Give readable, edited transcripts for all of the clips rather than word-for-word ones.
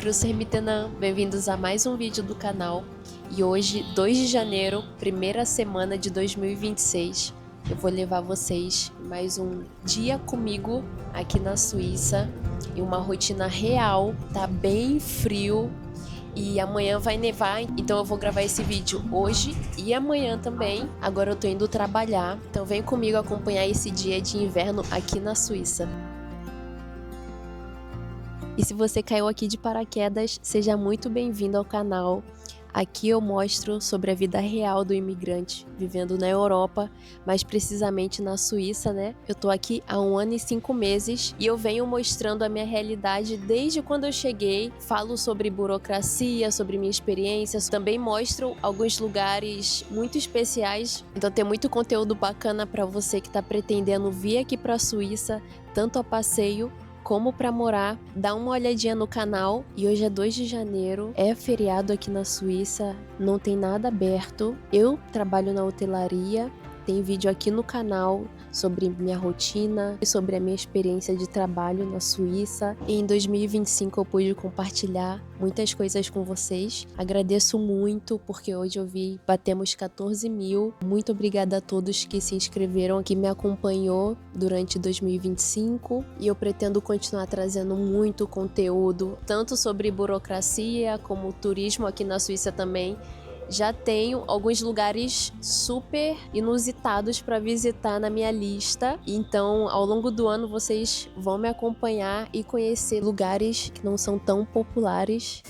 Grüße miteinander, bem-vindos a mais um vídeo do canal. E hoje, 2 de janeiro, primeira semana de 2026, eu vou levar vocês mais um dia comigo aqui na Suíça, em uma rotina real. Tá bem frio e amanhã vai nevar, então eu vou gravar esse vídeo hoje e amanhã também. Agora eu tô indo trabalhar, então vem comigo acompanhar esse dia de inverno aqui na Suíça. E se você caiu aqui de paraquedas, seja muito bem-vindo ao canal. Aqui eu mostro sobre a vida real do imigrante vivendo na Europa, mais precisamente na Suíça, né? Eu tô aqui há 1 ano e 5 meses e eu venho mostrando a minha realidade desde quando eu cheguei. Falo sobre burocracia, sobre minha experiência, também mostro alguns lugares muito especiais. Então tem muito conteúdo bacana para você que tá pretendendo vir aqui para a Suíça, tanto a passeio como para morar. Dá uma olhadinha no canal. E hoje é 2 de janeiro, é feriado aqui na Suíça, não tem nada aberto. Eu trabalho na hotelaria, tem vídeo aqui no canal sobre minha rotina e sobre a minha experiência de trabalho na Suíça. E em 2025 eu pude compartilhar muitas coisas com vocês. Agradeço muito porque hoje eu vi, batemos 14 mil. Muito obrigada a todos que se inscreveram, que me acompanhou durante 2025. E eu pretendo continuar trazendo muito conteúdo, tanto sobre burocracia como turismo aqui na Suíça também. Já tenho alguns lugares super inusitados para visitar na minha lista. Então, ao longo do ano, vocês vão me acompanhar e conhecer lugares que não são tão populares.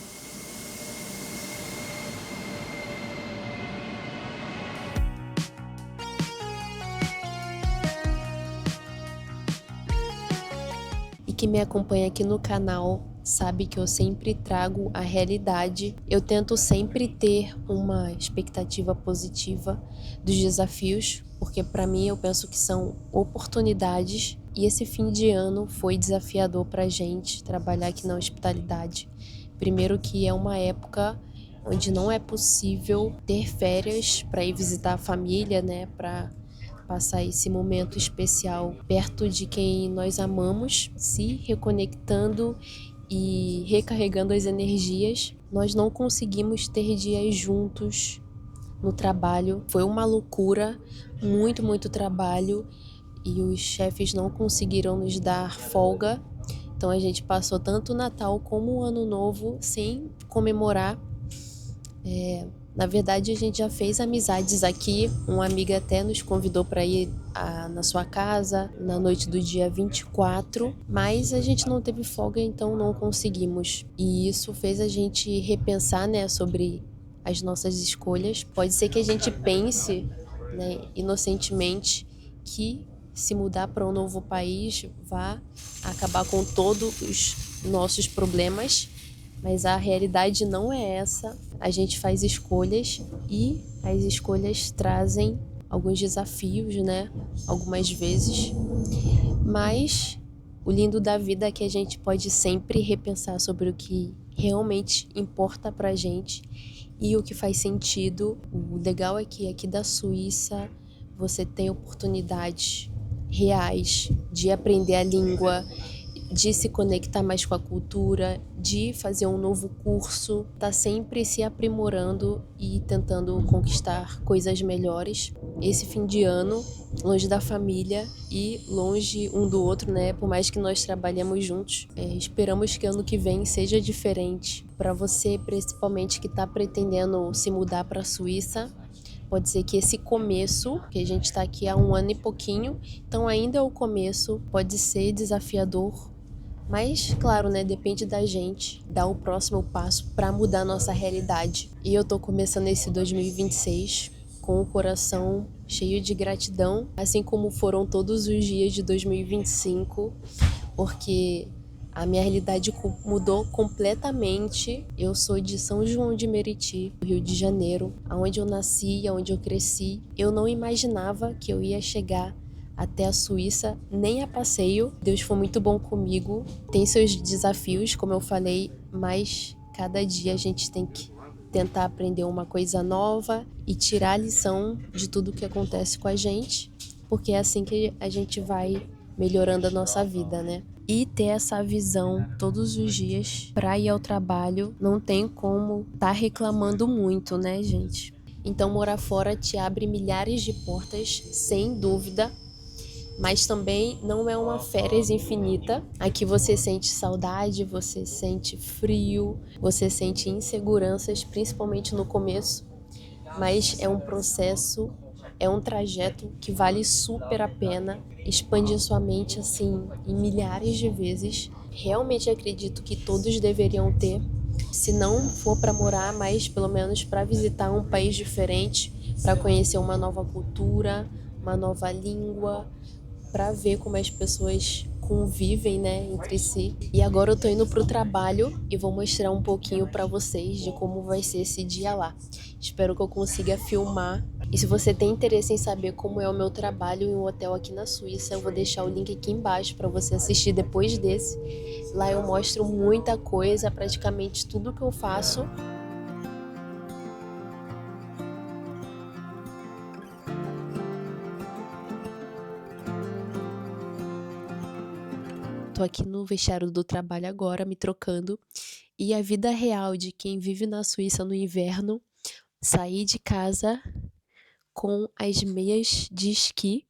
E quem me acompanha aqui no canal sabe que eu sempre trago a realidade. Eu tento sempre ter uma expectativa positiva dos desafios, porque para mim eu penso que são oportunidades. E esse fim de ano foi desafiador pra gente trabalhar aqui na hospitalidade. Primeiro que é uma época onde não é possível ter férias para ir visitar a família, né, para passar esse momento especial perto de quem nós amamos, se reconectando e recarregando as energias. Nós não conseguimos ter dias juntos no trabalho. Foi uma loucura, muito trabalho, e os chefes não conseguiram nos dar folga. Então a gente passou tanto o Natal como o Ano Novo sem comemorar. Na verdade, a gente já fez amizades aqui. Uma amiga até nos convidou para ir na sua casa na noite do dia 24, mas a gente não teve folga, então não conseguimos. E isso fez a gente repensar, né, sobre as nossas escolhas. Pode ser que a gente pense, né, inocentemente, que se mudar para um novo país vá acabar com todos os nossos problemas. Mas a realidade não é essa. A gente faz escolhas e as escolhas trazem alguns desafios, né? Algumas vezes. Mas o lindo da vida é que a gente pode sempre repensar sobre o que realmente importa pra gente e o que faz sentido. O legal é que aqui da Suíça você tem oportunidades reais de aprender a língua, de se conectar mais com a cultura, de fazer um novo curso, tá sempre se aprimorando e tentando conquistar coisas melhores. Esse fim de ano, longe da família e longe um do outro, né? Por mais que nós trabalhemos juntos, esperamos que ano que vem seja diferente. Para você, principalmente que tá pretendendo se mudar para a Suíça, pode ser que esse começo, que a gente está aqui há 1 ano e pouquinho, então ainda é o começo, pode ser desafiador. Mas, claro, né, depende da gente dar o próximo passo para mudar a nossa realidade. E eu tô começando esse 2026 com o coração cheio de gratidão, assim como foram todos os dias de 2025, porque a minha realidade mudou completamente. Eu sou de São João de Meriti, Rio de Janeiro, onde eu nasci, onde eu cresci. Eu não imaginava que eu ia chegar até a Suíça, nem a passeio. Deus foi muito bom comigo. Tem seus desafios, como eu falei, mas cada dia a gente tem que tentar aprender uma coisa nova e tirar a lição de tudo que acontece com a gente, porque é assim que a gente vai melhorando a nossa vida, né? E ter essa visão todos os dias para ir ao trabalho, não tem como tá reclamando muito, né, gente? Então morar fora te abre milhares de portas, sem dúvida, mas também não é uma férias infinita. Aqui você sente saudade, você sente frio, você sente inseguranças, principalmente no começo, mas é um processo, é um trajeto que vale super a pena, expande sua mente assim em milhares de vezes. Realmente acredito que todos deveriam ter, se não for para morar, mas pelo menos para visitar um país diferente, para conhecer uma nova cultura, uma nova língua, para ver como as pessoas convivem, né, entre si. E agora eu tô indo pro trabalho e vou mostrar um pouquinho para vocês de como vai ser esse dia lá. Espero que eu consiga filmar. E se você tem interesse em saber como é o meu trabalho em um hotel aqui na Suíça, eu vou deixar o link aqui embaixo para você assistir depois desse. Lá eu mostro muita coisa, praticamente tudo que eu faço. Tô aqui no vestiário do trabalho agora, me trocando. E a vida real de quem vive na Suíça no inverno, sair de casa com as meias de esqui.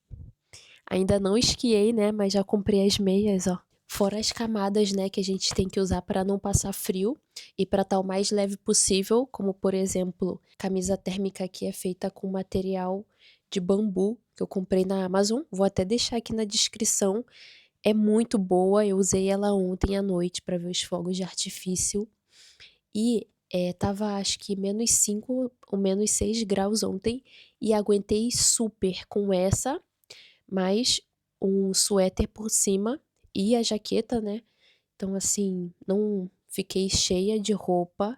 Ainda não esquiei, né, mas já comprei as meias, ó. Fora as camadas, né, que a gente tem que usar para não passar frio e para estar o mais leve possível, como por exemplo, camisa térmica que é feita com material de bambu, que eu comprei na Amazon. Vou até deixar aqui na descrição. É muito boa, eu usei ela ontem à noite para ver os fogos de artifício. E tava acho que -5 ou -6 graus ontem e aguentei super com essa, mais um suéter por cima e a jaqueta, né. Então assim, não fiquei cheia de roupa,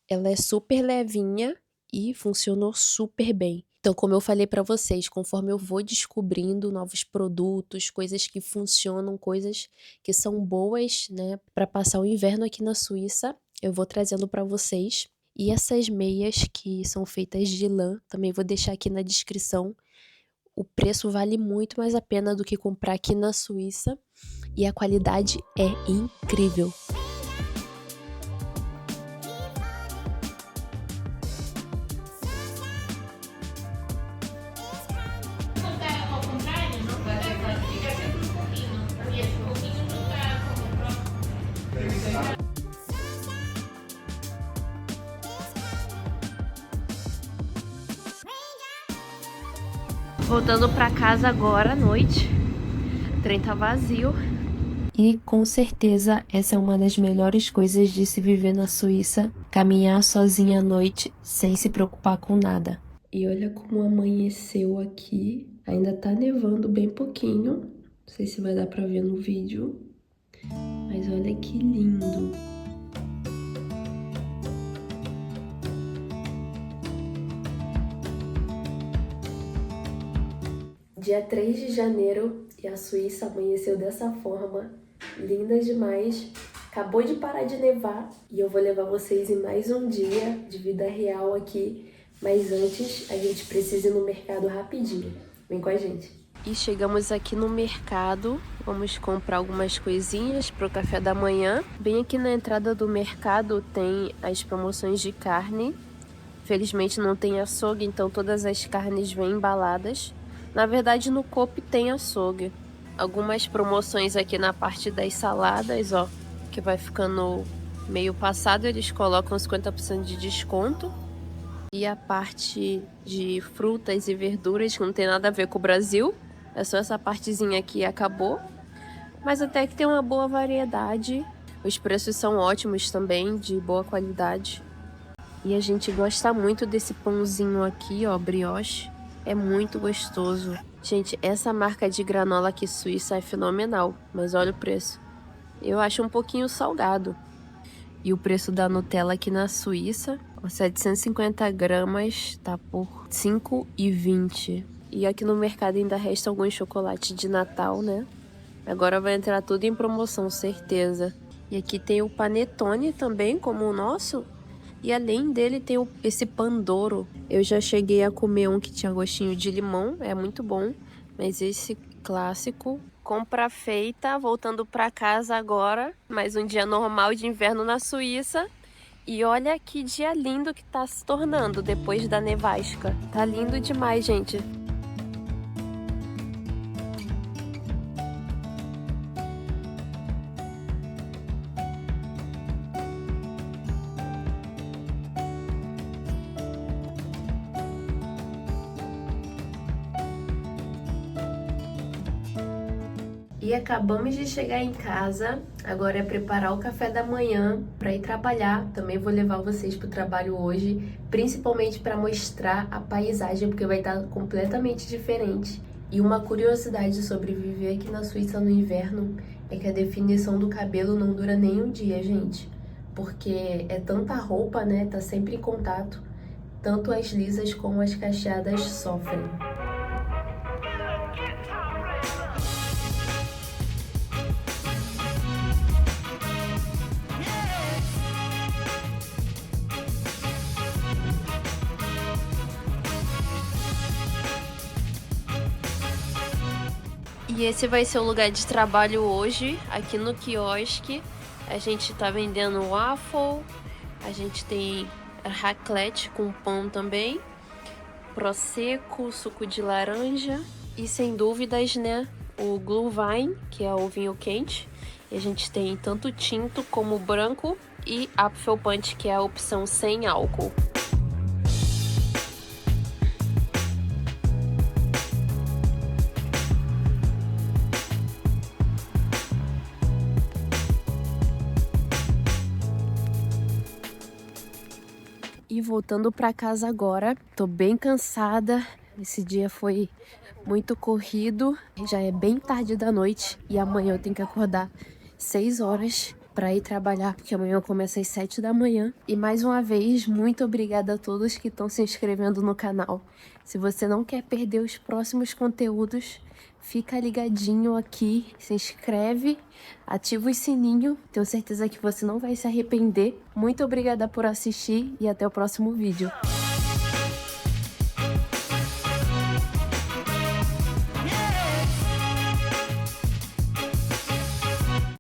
ela é super levinha e funcionou super bem. Então, como eu falei pra vocês, conforme eu vou descobrindo novos produtos, coisas que funcionam, coisas que são boas, né, pra passar o inverno aqui na Suíça, eu vou trazendo pra vocês. E essas meias que são feitas de lã, também vou deixar aqui na descrição. O preço vale muito mais a pena do que comprar aqui na Suíça e a qualidade é incrível. Voltando pra casa agora à noite, o trem tá vazio. E com certeza essa é uma das melhores coisas de se viver na Suíça, caminhar sozinha à noite sem se preocupar com nada. E olha como amanheceu aqui, ainda tá nevando bem pouquinho, não sei se vai dar pra ver no vídeo, mas olha que lindo. Dia 3 de janeiro e a Suíça amanheceu dessa forma, linda demais. Acabou de parar de nevar e eu vou levar vocês em mais um dia de vida real aqui. Mas antes, a gente precisa ir no mercado rapidinho. Vem com a gente. E chegamos aqui no mercado, vamos comprar algumas coisinhas para o café da manhã. Bem aqui na entrada do mercado tem as promoções de carne. Felizmente não tem açougue, então todas as carnes vêm embaladas. Na verdade, no Coop tem açougue. Algumas promoções aqui na parte das saladas, ó, que vai ficando meio passado, eles colocam 50% de desconto. E a parte de frutas e verduras, que não tem nada a ver com o Brasil, é só essa partezinha aqui acabou. Mas até que tem uma boa variedade. Os preços são ótimos também, de boa qualidade. E a gente gosta muito desse pãozinho aqui, ó, brioche. É muito gostoso. Gente, essa marca de granola aqui suíça é fenomenal, mas olha o preço. Eu acho um pouquinho salgado. E o preço da Nutella aqui na Suíça, 750 gramas, tá por 5,20. E aqui no mercado ainda resta alguns chocolates de Natal, né? Agora vai entrar tudo em promoção, certeza. E aqui tem o panetone também, como o nosso. E além dele tem esse Pandoro. Eu já cheguei a comer um que tinha gostinho de limão, é muito bom. Mas esse clássico Compra feita, voltando para casa agora. Mais um dia normal de inverno na Suíça. E olha que dia lindo que tá se tornando depois da nevasca. Tá lindo demais, gente. E acabamos de chegar em casa, agora é preparar o café da manhã para ir trabalhar. Também vou levar vocês para o trabalho hoje, principalmente para mostrar a paisagem, porque vai estar completamente diferente. E uma curiosidade sobre viver aqui na Suíça no inverno é que a definição do cabelo não dura nem um dia, gente. Porque é tanta roupa, né? Tá sempre em contato. Tanto as lisas como as cacheadas sofrem. E esse vai ser o lugar de trabalho hoje, aqui no quiosque. A gente tá vendendo waffle, a gente tem raclette com pão também, prosecco, suco de laranja e, sem dúvidas, né, o Glühwein, que é o vinho quente. E a gente tem tanto tinto como branco e Apfelpunch, que é a opção sem álcool. E voltando para casa agora, tô bem cansada. Esse dia foi muito corrido, já é bem tarde da noite e amanhã eu tenho que acordar 6 horas para ir trabalhar, porque amanhã eu começo às 7 da manhã. E mais uma vez, muito obrigada a todos que estão se inscrevendo no canal. Se você não quer perder os próximos conteúdos, fica ligadinho aqui, se inscreve, ativa o sininho, tenho certeza que você não vai se arrepender. Muito obrigada por assistir e até o próximo vídeo.